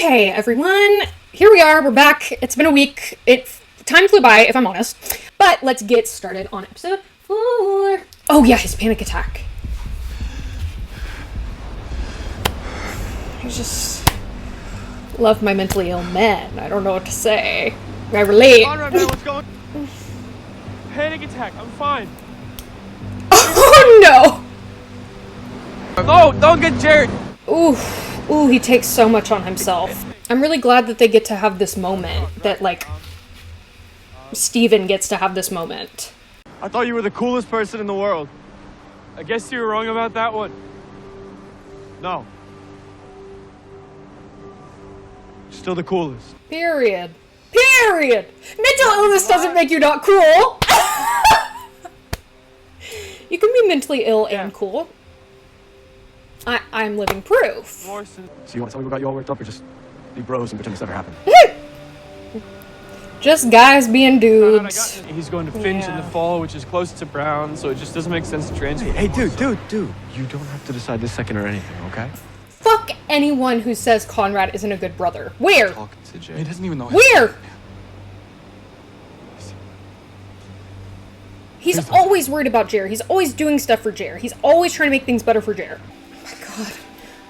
Okay, everyone, here we are. We're back. It's been a week. Time flew by, if I'm honest. But let's get started on episode 4. Oh yeah, his panic attack. I just love my mentally ill men. I don't know what to say. I relate. Conrad, man, what's going? Panic attack. I'm fine. Oh no! No, don't get Jared. Ooh, he takes so much on himself. I'm really glad that they get to have this moment. That, like, Steven gets to have this moment. I thought you were the coolest person in the world. I guess you were wrong about that one. No. Still the coolest. Period. Mental illness doesn't make you not cool. You can be mentally ill and cool. I'm living proof. So you want to tell me we got you all worked up, or just be bros and pretend this never happened? Just guys being dudes. He's going to Finch in the fall, which is close to Brown, so it just doesn't make sense to transfer. Hey, dude. You don't have to decide this second or anything, okay? Fuck anyone who says Conrad isn't a good brother. Where? Talk to Jay. He doesn't even know. Where? He's always worried about Jer. He's always doing stuff for Jer. He's always trying to make things better for Jer. Oh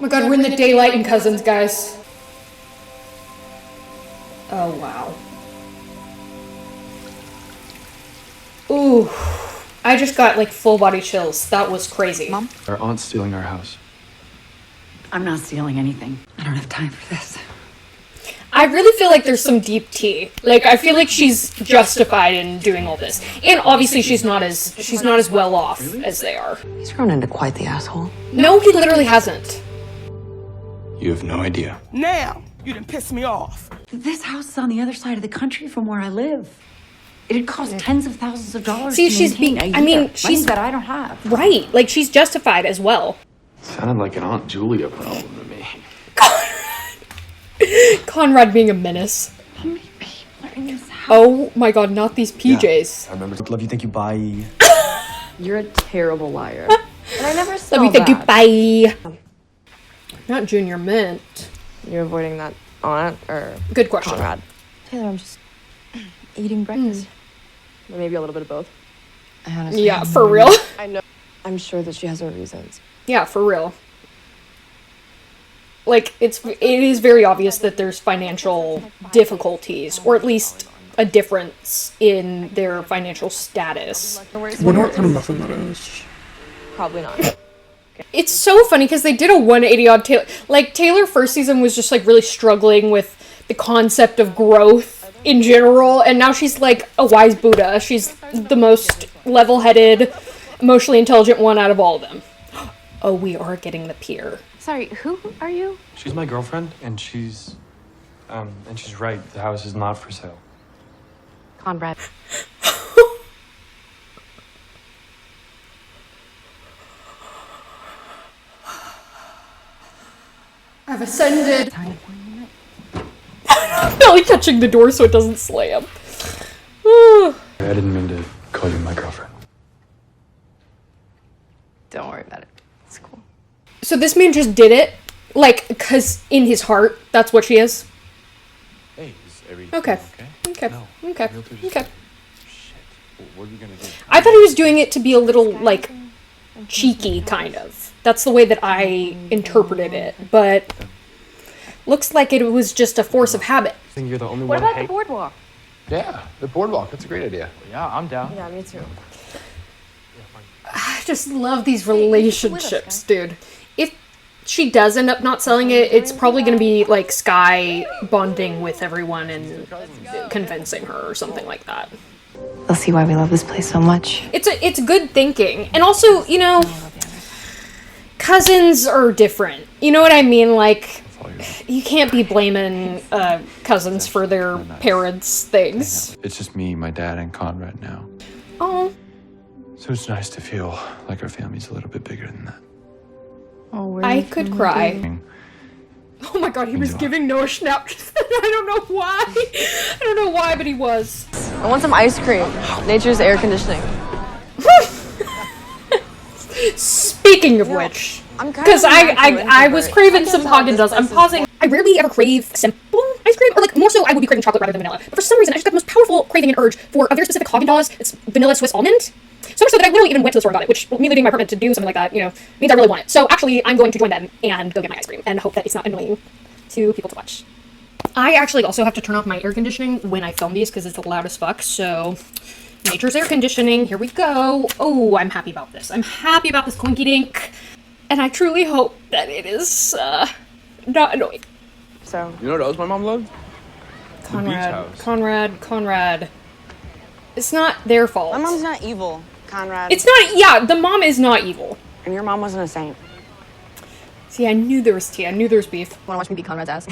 my god, we're in the daylight and cousins, guys. Oh wow. Ooh, I just got like full body chills. That was crazy. Mom? Our aunt's stealing our house. I'm not stealing anything. I don't have time for this. I really feel like there's some deep tea. Like, I feel like she's justified in doing all this. And obviously she's not as well off as they are. He's grown into quite the asshole. No, he literally hasn't. You have no idea. Now, you done piss me off. This house is on the other side of the country from where I live. It'd cost tens of thousands of dollars See, to she's maintain being, money that I don't have. Right, like she's justified as well. Sounded like an Aunt Julia problem to me. Conrad being a menace. How many people are in this house? Oh my god, not these PJs. I remember. Love you think you buy. You're a terrible liar. And I never saw Let me think that. goodbye. Not Junior Mint. You're avoiding that aunt or Good question. Conrad? Taylor, I'm just eating breakfast. Or maybe a little bit of both. I honestly Yeah, for real. I know. I'm sure that she has her reasons. Yeah, for real. Like, it is very obvious that there's financial difficulties, or at least a difference in their financial status. Wonder what kind of muffin that is. Probably not. It's so funny because they did a 180 on Taylor. Like, Taylor first season was just like really struggling with the concept of growth in general, and now she's like a wise Buddha. She's the most level-headed, emotionally intelligent one out of all of them. Oh, we are getting the pier. Sorry, who are you? She's my girlfriend, and she's right. The house is not for sale. Conrad. I've ascended. Belly touching the door so it doesn't slam. I didn't mean to call you my girlfriend. Don't worry about it. It's cool. So this man just did it, like, because in his heart, that's what she is. Hey, is everything Okay. okay? Okay. No. Okay. Realtor just- Okay. Shit. What are we gonna do? I thought he was doing it to be a little, like, cheeky, kind of. That's the way that I interpreted it, but looks like it was just a force of habit. I think you're the only What one. about the boardwalk? Yeah, the boardwalk. That's a great idea. Yeah, I'm down. Yeah, me too. I just love these relationships, dude. If she does end up not selling it, it's probably going to be, like, Sky bonding with everyone and convincing her or something like that. They'll see why we love this place so much. It's good thinking. And also, you know, cousins are different. You know what I mean? Like, you can't be blaming cousins for their parents' things. It's just me, my dad, and Conrad now. Oh. So it's nice to feel like our family's a little bit bigger than that. I could cry. Oh my god, he was giving Noah Schnapp just then. I don't know why. I don't know why, but he was. I want some ice cream. Nature's air conditioning. Speaking of which, because I was craving some Haagen-Dazs. I'm pausing. I rarely ever crave simple ice cream, or like more so I would be craving chocolate rather than vanilla. But for some reason, I just got the most powerful craving and urge for a very specific Haagen-Dazs. It's vanilla Swiss almond. So much so that I literally even went to the store and got it, which me leaving my apartment to do something like that, means I really want it. So actually, I'm going to join them and go get my ice cream and hope that it's not annoying to people to watch. I actually also have to turn off my air conditioning when I film these because it's loud as fuck, so nature's air conditioning, here we go. Oh, I'm happy about this. I'm happy about this Clinky Dink. And I truly hope that it is, not annoying. So. You know what else my mom loved? Conrad. It's not their fault. My mom's not evil, Conrad. It's not, yeah, the mom is not evil. And your mom wasn't a saint. See, I knew there was tea. I knew there was beef. Wanna watch me beat Conrad's ass?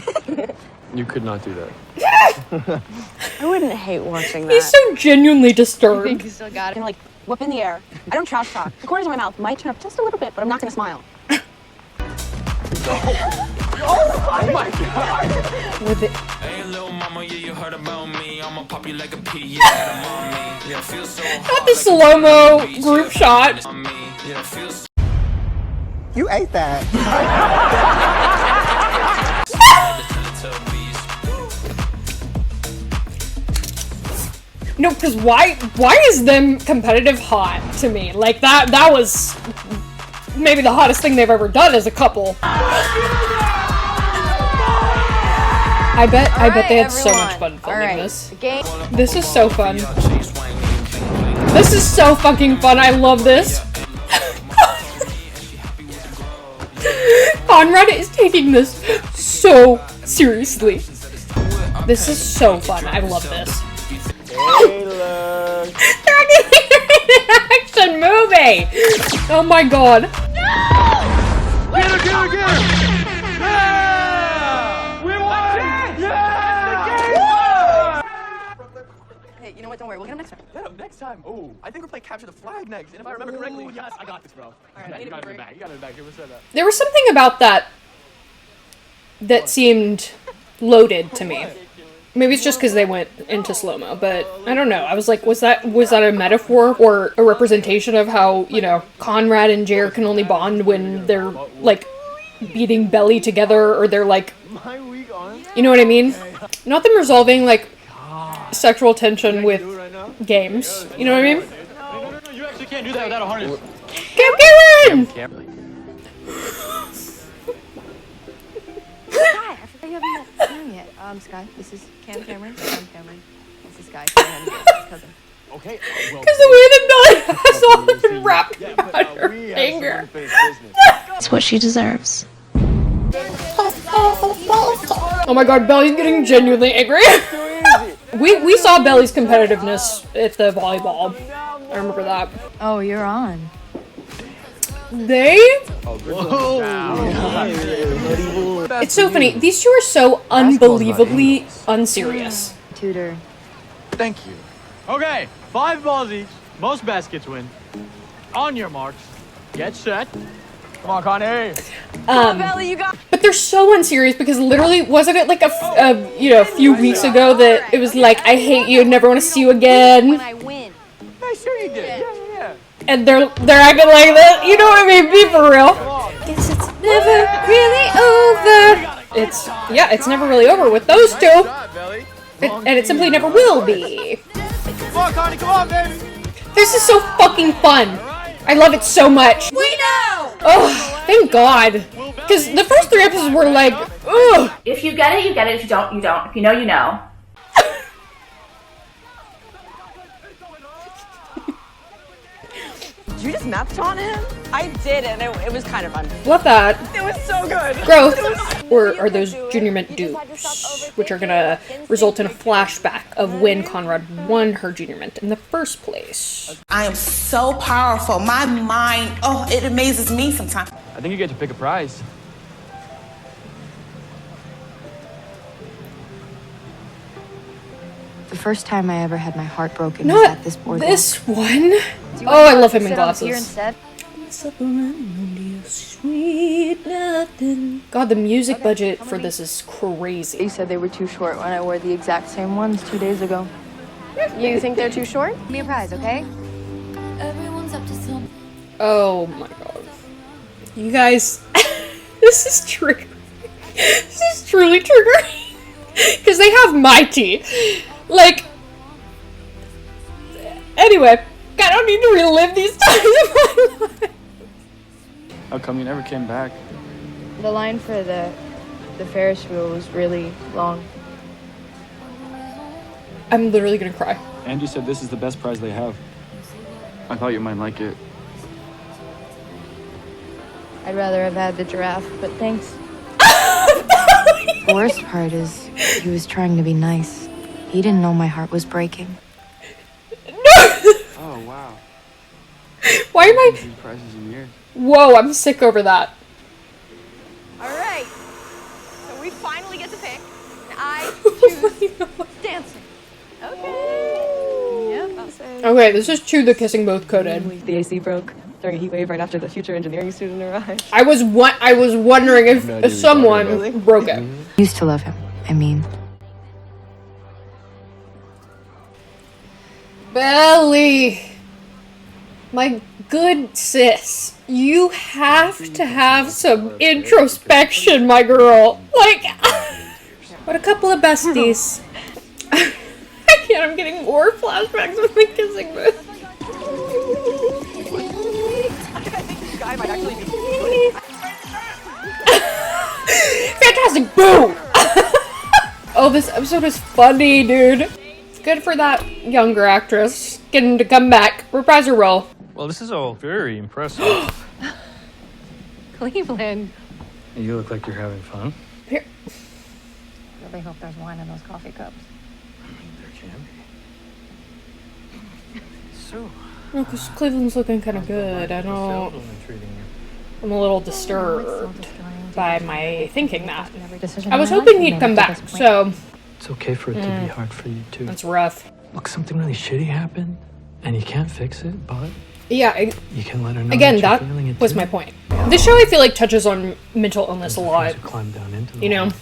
You could not do that. I wouldn't hate watching that. He's so genuinely disturbed. You still got I can like whip in the air. I don't trash talk. The corners of my mouth might turn up just a little bit, but I'm not gonna smile. Oh my god! With it. Hey, little mama, yeah, you heard about me. I'ma pop you like a pea, yeah, mommy. Yeah, feel so hot. Not the slow-mo group shot. Yeah, feel so. You ate that. No, because why is them competitive hot to me? Like, that was maybe the hottest thing they've ever done as a couple. I bet they had so much fun filming this. This is so fun. This is so fucking fun. I love this. Conrad is taking this so seriously. This is so fun. I love this. Hey, look. They're doing an action movie! Oh my god. Get her! Yeah! We won! Yeah! Hey, you know what? Don't worry. We'll get him next time. Get him next time. Oh, I think we're playing capture the flag next. And if I remember correctly, yes, I got this, bro. Alright, You got it back. Here, we said that. There was something about that seemed loaded to me. Maybe it's just because they went into slow-mo, but I don't know. I was like, was that a metaphor or a representation of how, Conrad and Jer can only bond when they're, like, beating Belly together, or they're, like, you know what I mean? Not them resolving, like, sexual tension with games. You know what I mean? No, you actually can't do that without a harness. Cameron! Sky, I forgot you haven't met Sam yet. Sky, this is Cameron. I'm Cameron. This is Sky. His cousin. Okay. Because the way that Belly has all of them wrapped around her finger. It's what she deserves. Oh my god, Belly's getting genuinely angry. we saw Belly's competitiveness at the volleyball. I remember that. Oh, you're on. It's so funny. These two are so unbelievably unserious. Tutor. Thank you. Okay, 5 balls each. Most baskets win. On your marks. Get set. Come on, Connie. Belly, you got. But they're so unserious because literally, wasn't it like a few weeks ago that it was like, I hate you, never want to see you again. When I win. Hey, sure you did. Yeah. And they're acting like that. You know what I mean? Be for real. Guess it's never really over. It's never really over with those two. And it simply never will be. Come on, Connie, come on, baby. This is so fucking fun. I love it so much. We know! Oh, thank God. Because the first 3 episodes were like, ugh. If you get it, you get it. If you don't, you don't. If you know, you know. Did you just mouth taunt him? I did, and it was kind of fun. Love that. It was so good. Growth. Or are those Junior Mint dupes, which are gonna result in a flashback of when Conrad won her Junior Mint in the first place. I am so powerful. My mind, it amazes me sometimes. I think you get to pick a prize. The first time I ever had my heart broken was Not at this boardwalk. this one. Oh, I love him in glasses. God, the music budget for this is crazy. They said they were too short when I wore the exact same ones 2 days ago. You think they're too short? Give me a prize, okay? Oh my god. You guys, this is triggering. This is truly triggering. Because they have my tea. Like, anyway, I don't need to relive these times of my life. How come you never came back? The line for the Ferris wheel was really long. I'm literally gonna cry. Angie said this is the best prize they have. I thought you might like it. I'd rather have had the giraffe, but thanks. The worst part is he was trying to be nice. He didn't know my heart was breaking. Oh, wow. Why am I... These prizes in years. Whoa, I'm sick over that. All right. So we finally get to pick. And I choose dancing. Okay. Yep. Okay, this is Chew the Kissing Booth coded. The AC broke during a heat wave right after the future engineering student arrived. I was wondering if someone broke it. Used to love him. I mean, Belly! My good sis, you have to have some introspection, my girl. Like, what a couple of besties. I can't, I'm getting more flashbacks of the kissing booth. Guy might actually be. Fantastic, boom! Oh, this episode is funny, dude. Good for that younger actress getting to come back, reprise her role. Well, this is all very impressive. Cleveland. You look like you're having fun. Here. Really hope there's wine in those coffee cups. There can be. So, No, because Cleveland's looking kind of good. I'm a little disturbed by my thinking that. I was hoping he'd come back, so It's okay for it to be hard for you too. that's rough. Look, something really shitty happened, and you can't fix it, but Yeah, you can let her know again, that that you're feeling it was too. my point. This show, I feel like, touches on mental illness a lot. To climb down into the You know? hole.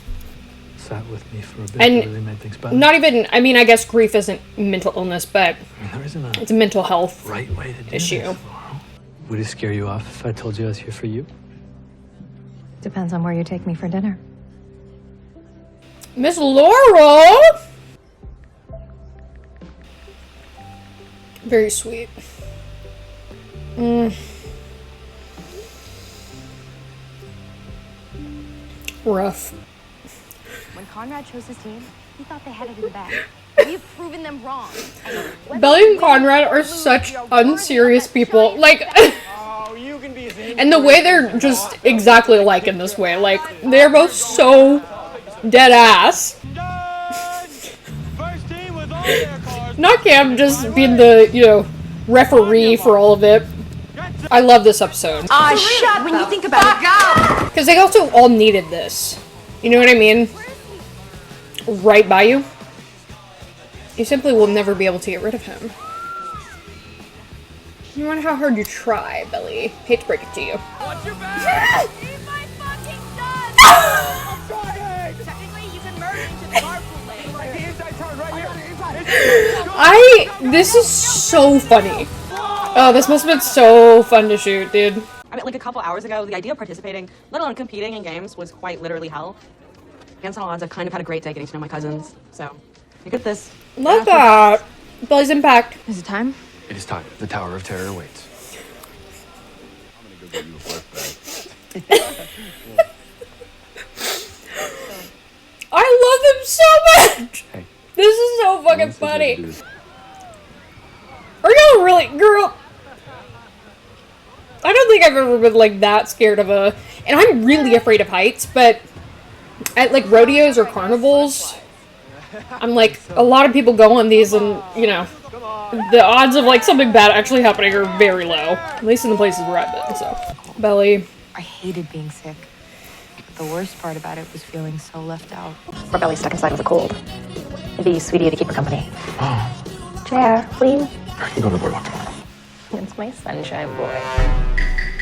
Sat with me for a bit, And to really made things better. not even, I mean, I guess grief isn't mental illness, but I mean, there isn't it's a mental health right way to do issue. this, Laurel. Would it scare you off if I told you I was here for you? Depends on where you take me for dinner. Miss Laurel! Very sweet. Rough. When Conrad chose his team, he thought they had it in the bag. We've proven them wrong. Belly and Conrad are such unserious people. Like, and the way they're just exactly alike in this way. Like, they're both so dead ass. Not Cam just being the, you know, referee for all of it. I love this episode. Shut when you think about it. Because they also all needed this. You know what I mean? Right by you. You simply will never be able to get rid of him. No matter how hard you try, Belly. Hate to break it to you. Watch your back! Leave my fucking son! I'm trying! Technically, you can merge into the carpool lane. Right, the inside turn, right here. This is so funny. Oh, this must have been so fun to shoot, dude. I mean, like a couple hours ago, the idea of participating, let alone competing in games, was quite literally hell. Against all odds, I've kind of had a great day getting to know my cousins, so look at this. Love that. Belly's impact. Is it time? It is time. The Tower of Terror awaits. I love them so much. Hey. This is so fucking funny. Are y'all really, girl? I don't think I've ever been like that scared of a, and I'm really afraid of heights, but at like rodeos or carnivals, I'm like, a lot of people go on these and, you know, the odds of like something bad actually happening are very low. At least in the places where I've been, so. Belly. I hated being sick. The worst part about it was feeling so left out. Poor Belly's stuck inside with a cold. It'd be sweetie to keep her company. Chair, please. I can go to the boardwalk tomorrow. It's my sunshine boy.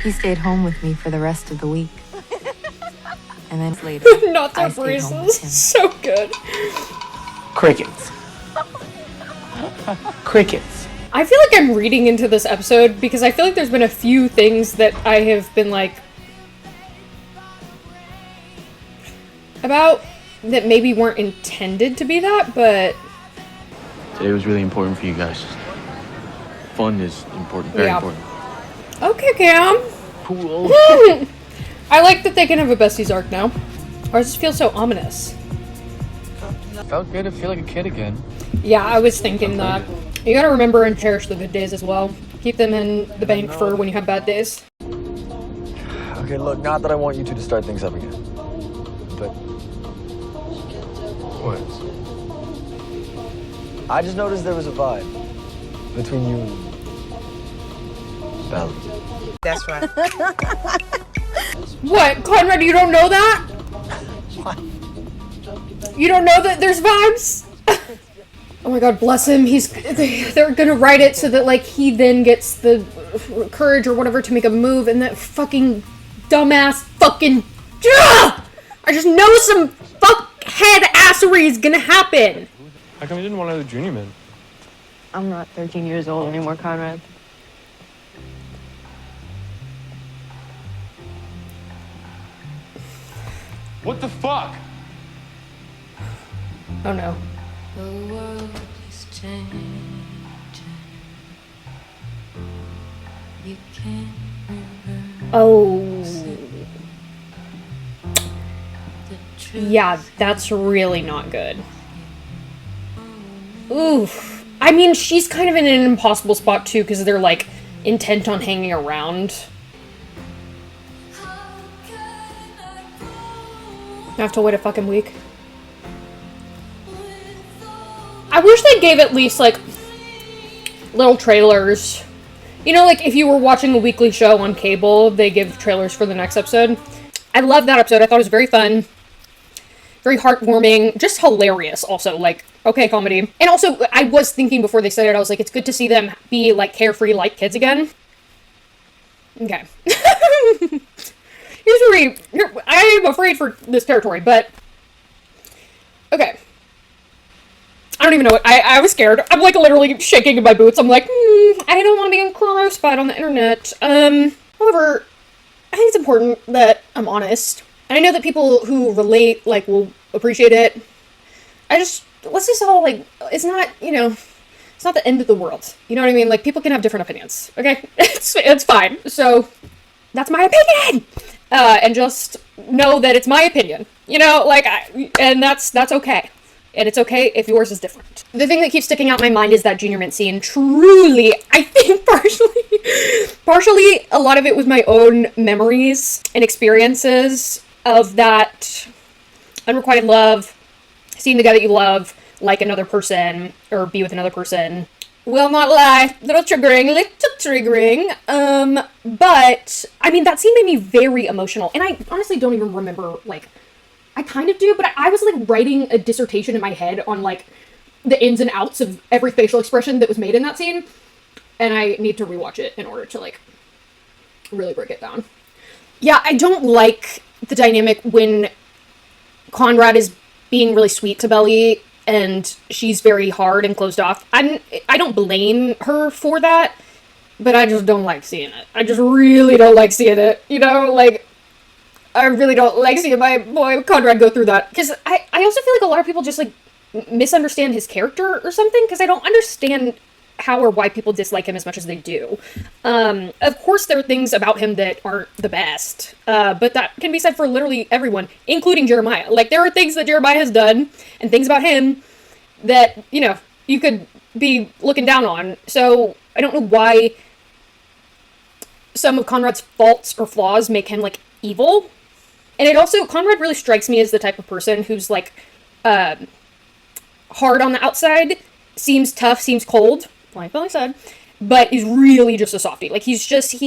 He stayed home with me for the rest of the week. And then later, Not I that stayed home with braces. him. So good. Crickets. Crickets. I feel like I'm reading into this episode because I feel like there's been a few things that I have been like, about that maybe weren't intended to be that, but... Today was really important for you guys. Fun is important, very important. Okay, Cam. Cool. I like that they can have a besties arc now. Or does it feel so ominous? Felt good to feel like a kid again. Yeah, I was thinking that. You gotta remember and cherish the good days as well. Keep them in the bank for when you have bad days. Okay, look, not that I want you two to start things up again. But... What? I just noticed there was a vibe between you and... Belly. That's right. What? Conrad, you don't know that? What? You don't know that there's vibes? Oh my god, bless him. They're gonna write it so that, like, he then gets the courage or whatever to make a move, and that fucking dumbass fucking... Ugh! I just know some fuckhead assery is gonna happen. How come you didn't want another junior man? I'm not 13 years old anymore, Conrad. What the fuck? Oh no. The world is changing. You can't reverse. Oh. Yeah, that's really not good. Oof. I mean, she's kind of in an impossible spot too, because they're, like, intent on hanging around. I have to wait a fucking week. I wish they gave at least, like, little trailers. You know, like, if you were watching a weekly show on cable, they give trailers for the next episode. I loved that episode. I thought it was very fun. Very heartwarming. Just hilarious, also. Like, okay, comedy. And also, I was thinking before they said it, I was like, it's good to see them be, like, carefree like kids again. Okay. I am afraid for this territory, but... Okay. I don't even know what... I was scared. I'm, like, literally shaking in my boots. I'm like, I don't want to be in crossfire on the internet. However, I think it's important that I'm honest. And I know that people who relate, like, will appreciate it. Let's just all, like, it's not, you know... It's not the end of the world. You know what I mean? Like, people can have different opinions, okay? It's fine. So, that's my opinion! And just know that it's my opinion. You know, like, and that's okay. And it's okay if yours is different. The thing that keeps sticking out in my mind is that junior mint scene. Truly, I think partially, a lot of it was my own memories and experiences of that unrequited love, seeing the guy that you love like another person, or be with another person. Will not lie, little triggering. But, I mean, that scene made me very emotional, and I honestly don't even remember, like, I kind of do, but I was, like, writing a dissertation in my head on, like, the ins and outs of every facial expression that was made in that scene, and I need to rewatch it in order to, like, really break it down. Yeah, I don't like the dynamic when Conrad is being really sweet to Belly, and she's very hard and closed off. I don't blame her for that, but I just don't like seeing it. I just really don't like seeing it, you know? Like, I really don't like seeing my boy Conrad go through that. Because I also feel like a lot of people just, like, misunderstand his character or something, because I don't understand how or why people dislike him as much as they do. Of course there are things about him that aren't the best, but that can be said for literally everyone, including Jeremiah. Like, there are things that Jeremiah has done, and things about him that, you know, you could be looking down on. So, I don't know why some of Conrad's faults or flaws make him, like, evil. And it also, Conrad really strikes me as the type of person who's, like, hard on the outside, seems tough, seems cold, like Billy said, but is really just a softie. Like, he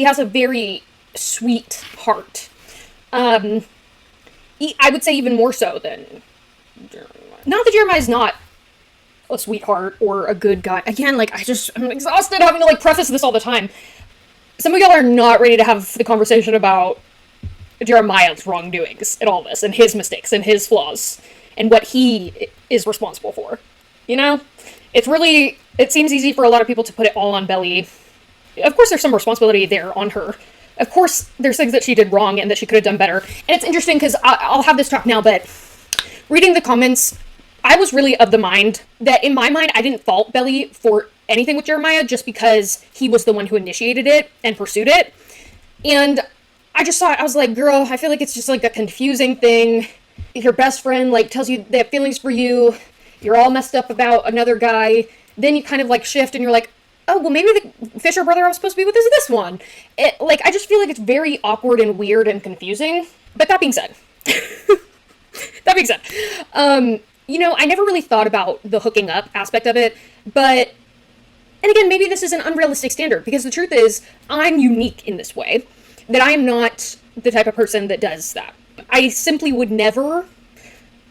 has a very sweet heart. I would say even more so than Jeremiah. Not that Jeremiah's not a sweetheart or a good guy. Again, like, I'm exhausted having to, like, preface this all the time. Some of y'all are not ready to have the conversation about Jeremiah's wrongdoings and all this, and his mistakes, and his flaws, and what he is responsible for. You know? It seems easy for a lot of people to put it all on Belly. Of course there's some responsibility there on her. Of course there's things that she did wrong and that she could have done better. And it's interesting because I'll have this talk now, but reading the comments, I was really of the mind that, in my mind, I didn't fault Belly for anything with Jeremiah just because he was the one who initiated it and pursued it. And I just thought, I was like, girl, I feel like it's just like a confusing thing. Your best friend like tells you they have feelings for you. You're all messed up about another guy. Then you kind of like shift and you're like, oh, well, maybe the Fisher brother I was supposed to be with is this one. I just feel like it's very awkward and weird and confusing. But that being said, I never really thought about the hooking up aspect of it, but, and again, maybe this is an unrealistic standard, because the truth is, I'm unique in this way, that I am not the type of person that does that. I simply would never,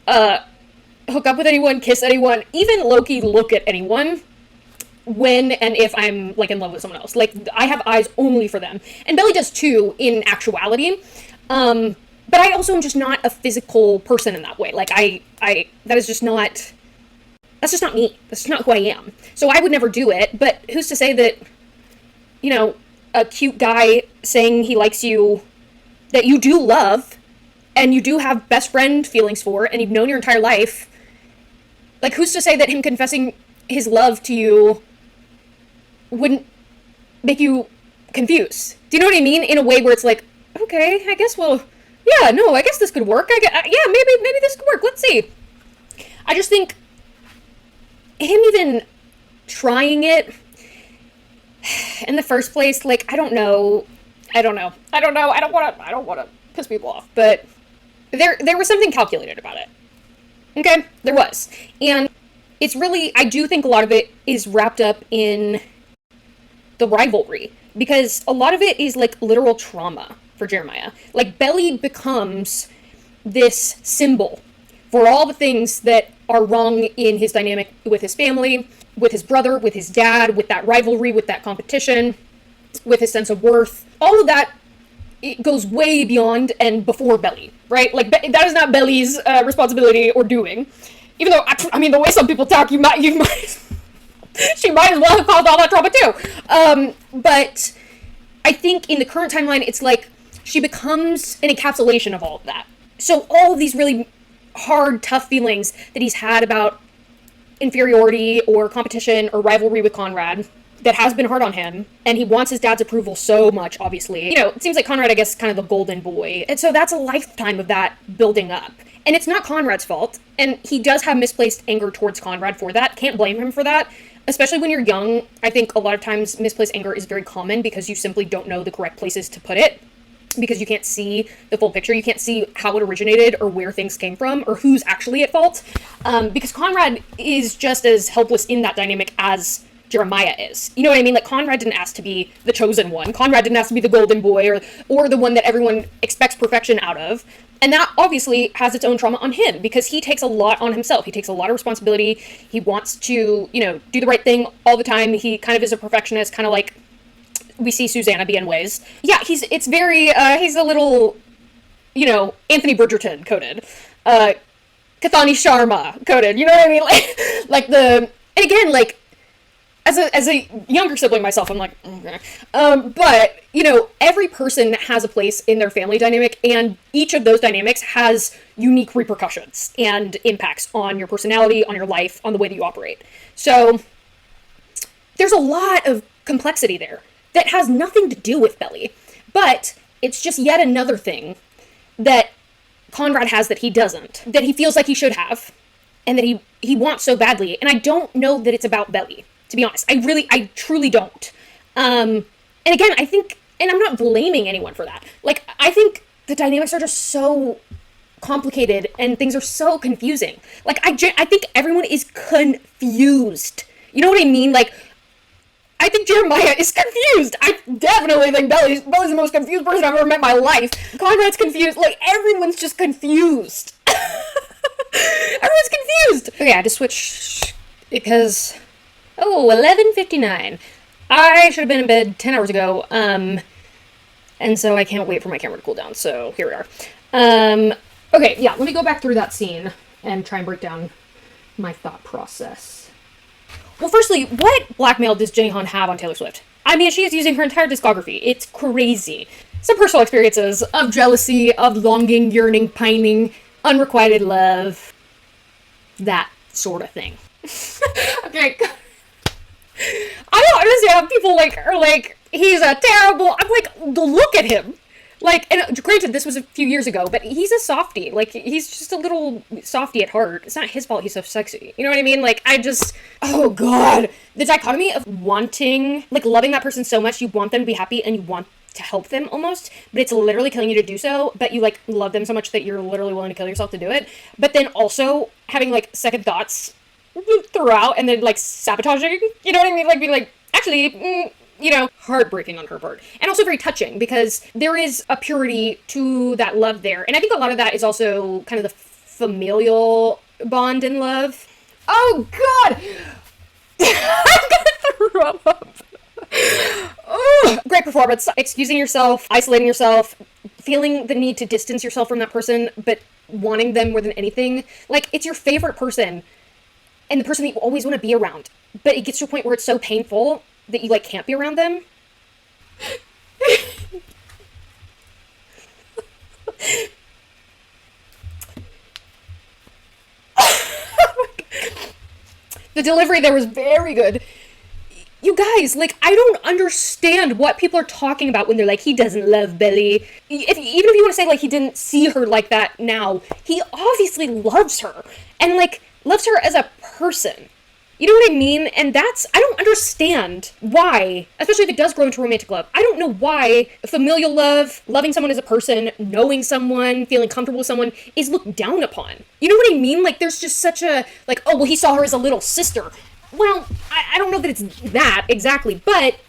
hook up with anyone, kiss anyone, even low-key look at anyone when and if I'm, like, in love with someone else. Like, I have eyes only for them. And Belly does too, in actuality. But I also am just not a physical person in that way. Like, that is just not, that's just not me. That's just not who I am. So I would never do it, but who's to say that, a cute guy saying he likes you, that you do love, and you do have best friend feelings for, and you've known your entire life, like, who's to say that him confessing his love to you wouldn't make you confused? Do you know what I mean? In a way where it's like, okay, I guess yeah, no, I guess this could work. Maybe this could work. Let's see. I just think him even trying it in the first place, like, I don't know. I don't want to piss people off, but there was something calculated about it. Okay, there was. And it's really, I do think a lot of it is wrapped up in the rivalry, because a lot of it is like literal trauma for Jeremiah. Like, Belly becomes this symbol for all the things that are wrong in his dynamic with his family, with his brother, with his dad, with that rivalry, with that competition, with his sense of worth. All of that, it goes way beyond and before Belly, right? Like, that is not Belly's responsibility or doing. Even though, I mean, the way some people talk, you might she might as well have caused all that trauma too. But I think in the current timeline, it's like she becomes an encapsulation of all of that. So all of these really hard, tough feelings that he's had about inferiority or competition or rivalry with Conrad, that has been hard on him, and he wants his dad's approval so much, obviously. It seems like Conrad, I guess, is kind of the golden boy. And so that's a lifetime of that building up. And it's not Conrad's fault, and he does have misplaced anger towards Conrad for that. Can't blame him for that. Especially when you're young, I think a lot of times misplaced anger is very common because you simply don't know the correct places to put it, because you can't see the full picture. You can't see how it originated or where things came from or who's actually at fault. Because Conrad is just as helpless in that dynamic as Jeremiah is. You know what I mean? Like, Conrad didn't ask to be the chosen one. Conrad didn't ask to be the golden boy or the one that everyone expects perfection out of. And that obviously has its own trauma on him, because he takes a lot on himself. He takes a lot of responsibility. He wants to, do the right thing all the time. He kind of is a perfectionist, kind of like we see Susanna be in ways. Yeah, he's a little, Anthony Bridgerton coded. Kathani Sharma coded, you know what I mean? And again, as a younger sibling myself, I'm like, okay. But, every person has a place in their family dynamic, and each of those dynamics has unique repercussions and impacts on your personality, on your life, on the way that you operate. So there's a lot of complexity there that has nothing to do with Belly, but it's just yet another thing that Conrad has that he doesn't, that he feels like he should have, and that he wants so badly. And I don't know that it's about Belly, to be honest. I truly don't. And again, I think, and I'm not blaming anyone for that. Like, I think the dynamics are just so complicated and things are so confusing. Like, I think everyone is confused. You know what I mean? Like, I think Jeremiah is confused. I definitely think Belly's the most confused person I've ever met in my life. Conrad's confused. Like, everyone's just confused. Everyone's confused. Okay, I had to switch because 11:59. I should have been in bed 10 hours ago, and so I can't wait for my camera to cool down, so here we are. Okay, yeah, let me go back through that scene and try and break down my thought process. Well, firstly, what blackmail does Jenny Han have on Taylor Swift? I mean, she is using her entire discography. It's crazy. Some personal experiences of jealousy, of longing, yearning, pining, unrequited love. that sort of thing. Okay. I don't understand how people like are like, he's a terrible. I'm like, look at him. Like, and granted, this was a few years ago, but he's a softie. Like, he's just a little softie at heart. It's not his fault he's so sexy. You know what I mean? Like, oh god. The dichotomy of wanting, like, loving that person so much, you want them to be happy and you want to help them almost, but it's literally killing you to do so, but you, like, love them so much that you're literally willing to kill yourself to do it. But then also having, like, second thoughts throughout and then, like, sabotaging. You know what I mean? Like, being like, actually, you know, heartbreaking on her part. And also very touching because there is a purity to that love there. And I think a lot of that is also kind of the familial bond in love. Oh, God! I'm gonna throw up. Oh, great performance. Excusing yourself, isolating yourself, feeling the need to distance yourself from that person, but wanting them more than anything. Like, it's your favorite person and the person that you always want to be around. But it gets to a point where it's so painful that you, like, can't be around them. The delivery there was very good. You guys, like, I don't understand what people are talking about when they're like, he doesn't love Belly. Even if you want to say, like, he didn't see her like that now, he obviously loves her. And, like, loves her as a person. You know what I mean? And I don't understand why, especially if it does grow into romantic love. I don't know why familial love, loving someone as a person, knowing someone, feeling comfortable with someone is looked down upon. You know what I mean? Like, there's just such a, like, oh, well, he saw her as a little sister. Well, I don't know that it's that exactly, but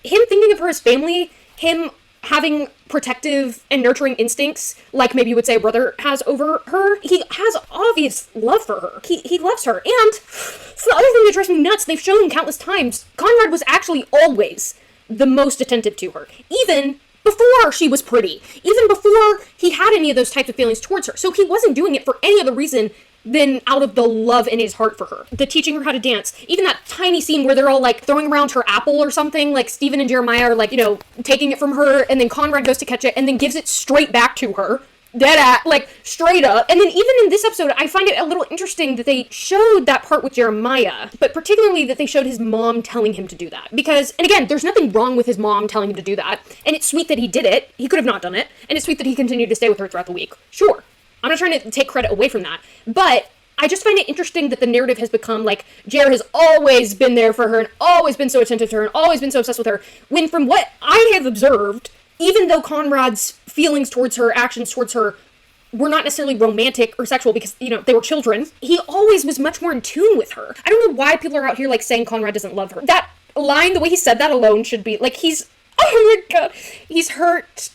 him thinking of her as family, him having protective and nurturing instincts, like maybe you would say a brother has over her, he has obvious love for her. He loves her. And it's the other thing that drives me nuts. They've shown countless times, Conrad was actually always the most attentive to her. Even before she was pretty. Even before he had any of those types of feelings towards her. So he wasn't doing it for any other reason than out of the love in his heart for her. The teaching her how to dance. Even that tiny scene where they're all, like, throwing around her apple or something, like, Stephen and Jeremiah are, like, you know, taking it from her, and then Conrad goes to catch it, and then gives it straight back to her. Like, straight up. And then even in this episode, I find it a little interesting that they showed that part with Jeremiah, but particularly that they showed his mom telling him to do that. Because, and again, there's nothing wrong with his mom telling him to do that, and it's sweet that he did it. He could have not done it, and it's sweet that he continued to stay with her throughout the week. Sure. I'm not trying to take credit away from that, but I just find it interesting that the narrative has become like, Jer has always been there for her and always been so attentive to her and always been so obsessed with her, when from what I have observed, even though Conrad's feelings towards her, actions towards her, were not necessarily romantic or sexual because, you know, they were children, he always was much more in tune with her. I don't know why people are out here, like, saying Conrad doesn't love her. That line, the way he said that alone should be, like, oh my god, he's hurt.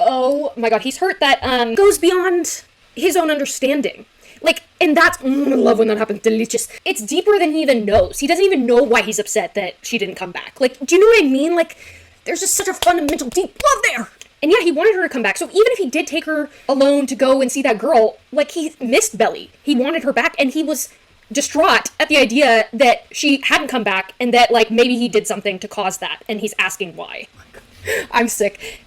Oh my god, he's hurt that, goes beyond his own understanding. Like, and that's, I love when that happens, delicious. It's deeper than he even knows. He doesn't even know why he's upset that she didn't come back. Like, do you know what I mean? Like, there's just such a fundamental deep love there. And yeah, he wanted her to come back. So even if he did take her alone to go and see that girl, like, he missed Belly. He wanted her back, and he was distraught at the idea that she hadn't come back, and that, like, maybe he did something to cause that, and he's asking why. I'm sick.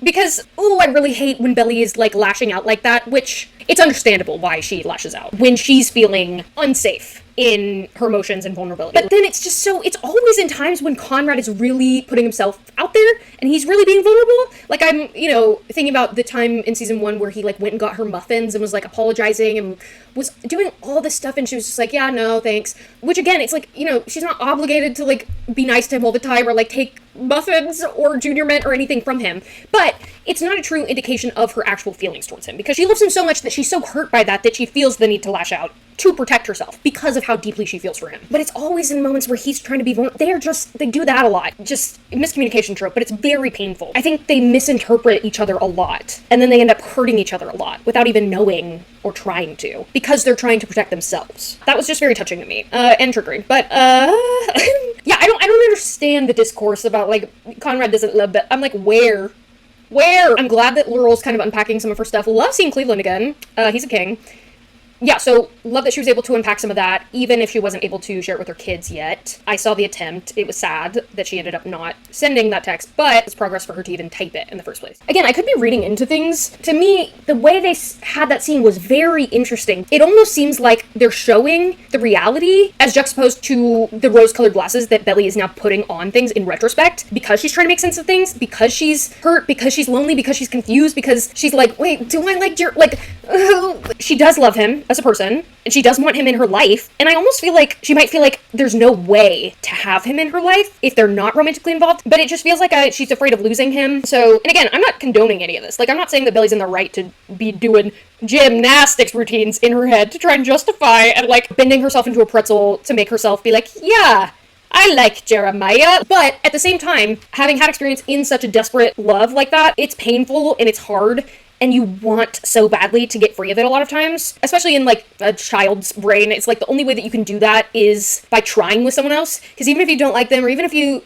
Because, oh, I really hate when Belly is, like, lashing out like that, which it's understandable why she lashes out. When she's feeling unsafe in her emotions and vulnerability. But then it's just so, it's always in times when Conrad is really putting himself out there, and he's really being vulnerable. Like, I'm, you know, thinking about the time in season 1 where he, like, went and got her muffins and was, like, apologizing and was doing all this stuff, and she was just like, yeah, no, thanks. Which, again, it's like, you know, she's not obligated to, like, be nice to him all the time or, like, take muffins or Junior Mint or anything from him. But it's not a true indication of her actual feelings towards him, because she loves him so much that she's so hurt by that she feels the need to lash out to protect herself because of how deeply she feels for him. But it's always in moments where he's trying to be vulnerable. They do that a lot. Just miscommunication trope, but it's very painful. I think they misinterpret each other a lot, and then they end up hurting each other a lot without even knowing or trying to, because they're trying to protect themselves. That was just very touching to me, and triggering. But, yeah, I don't understand the discourse about, like, Conrad doesn't love, but I'm like, where? I'm glad that Laurel's kind of unpacking some of her stuff. Love seeing Cleveland again. He's a king. yeah, so love that she was able to unpack some of that, even if she wasn't able to share it with her kids yet. I saw the attempt. It was sad that she ended up not sending that text, but it's progress for her to even type it in the first place. Again, I could be reading into things. To me, the way they had that scene was very interesting. It almost seems like they're showing the reality as juxtaposed to the rose-colored glasses that Belly is now putting on things in retrospect, because she's trying to make sense of things, because she's hurt, because she's lonely, because she's confused, because she's like, wait, do I like Jared? Like, she does love him as a person, and she does want him in her life, and I almost feel like she might feel like there's no way to have him in her life if they're not romantically involved, but it just feels like she's afraid of losing him. So, and again, I'm not condoning any of this. Like, I'm not saying that Belly's in the right to be doing gymnastics routines in her head to try and justify and, like, bending herself into a pretzel to make herself be like, yeah, I like Jeremiah. But at the same time, having had experience in such a desperate love like that, it's painful and it's hard, and you want so badly to get free of it a lot of times, especially in, like, a child's brain. It's like the only way that you can do that is by trying with someone else, because even if you don't like them, or even if you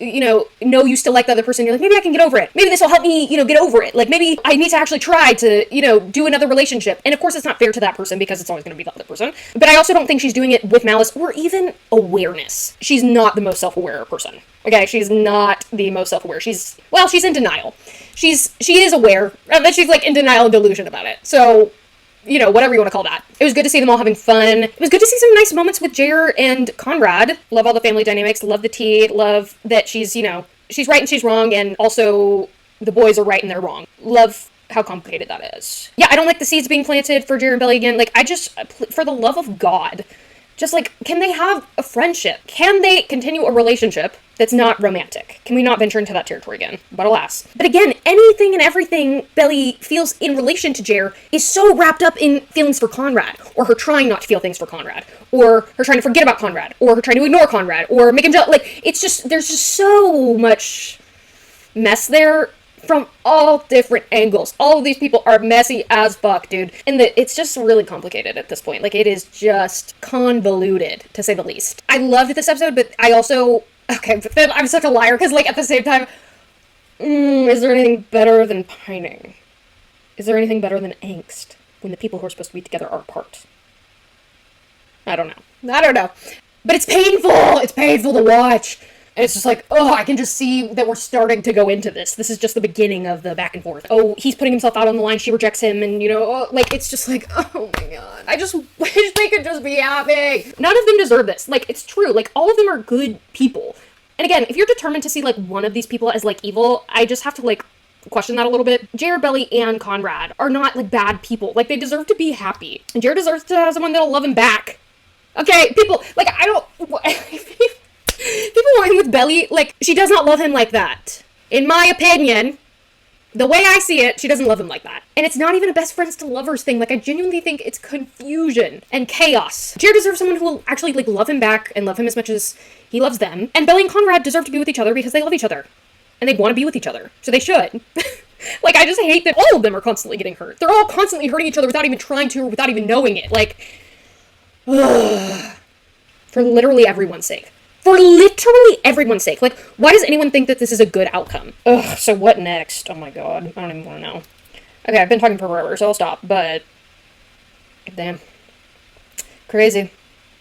know you still like the other person, you're like, maybe I can get over it. Maybe this will help me, get over it. Like, maybe I need to actually try to, do another relationship. And of course, it's not fair to that person, because it's always going to be the other person. But I also don't think she's doing it with malice or even awareness. She's not the most self-aware person. Okay, she's not the most self-aware. She's in denial. She is aware, but she's, like, in denial and delusion about it. So, whatever you want to call that. It was good to see them all having fun. It was good to see some nice moments with Jer and Conrad. Love all the family dynamics. Love the tea. Love that she's right and she's wrong, and also the boys are right and they're wrong. Love how complicated that is. Yeah, I don't like the seeds being planted for Jer and Belly again. Like, for the love of God, just, like, can they have a friendship? Can they continue a relationship that's not romantic? Can we not venture into that territory again? But alas. But again, anything and everything Belly feels in relation to Jer is so wrapped up in feelings for Conrad, or her trying not to feel things for Conrad, or her trying to forget about Conrad, or her trying to ignore Conrad, or make him jealous. Like, it's just, there's just so much mess there from all different angles. All of these people are messy as fuck, dude. And it's just really complicated at this point. Like, it is just convoluted, to say the least. I loved this episode, but I also... Okay, but then I'm such a liar, because, like, at the same time... is there anything better than pining? Is there anything better than angst when the people who are supposed to be together are apart? I don't know. But it's painful! It's painful to watch! And it's just like, oh, I can just see that we're starting to go into this. This is just the beginning of the back and forth. Oh, he's putting himself out on the line, she rejects him, and, like, it's just like, oh my god. I just wish they could just be happy. None of them deserve this. Like, it's true. Like, all of them are good people. And again, if you're determined to see, like, one of these people as, like, evil, I just have to, like, question that a little bit. Jared, Belly, and Conrad are not, like, bad people. Like, they deserve to be happy. And Jared deserves to have someone that'll love him back. Okay, people, like, I don't... People want him with Belly, like, she does not love him like that. In my opinion, the way I see it, she doesn't love him like that. And it's not even a best friends to lovers thing. Like, I genuinely think it's confusion and chaos. Jared deserves someone who will actually, like, love him back and love him as much as he loves them. And Belly and Conrad deserve to be with each other because they love each other. And they want to be with each other. So they should. Like, I just hate that all of them are constantly getting hurt. They're all constantly hurting each other without even trying to, or without even knowing it. Like, ugh. For literally everyone's sake. For literally everyone's sake. Like, why does anyone think that this is a good outcome? Ugh, so what next? Oh my god. I don't even want to know. Okay, I've been talking for forever, so I'll stop, but... Damn. Crazy.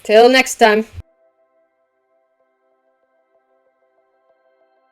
Till next time.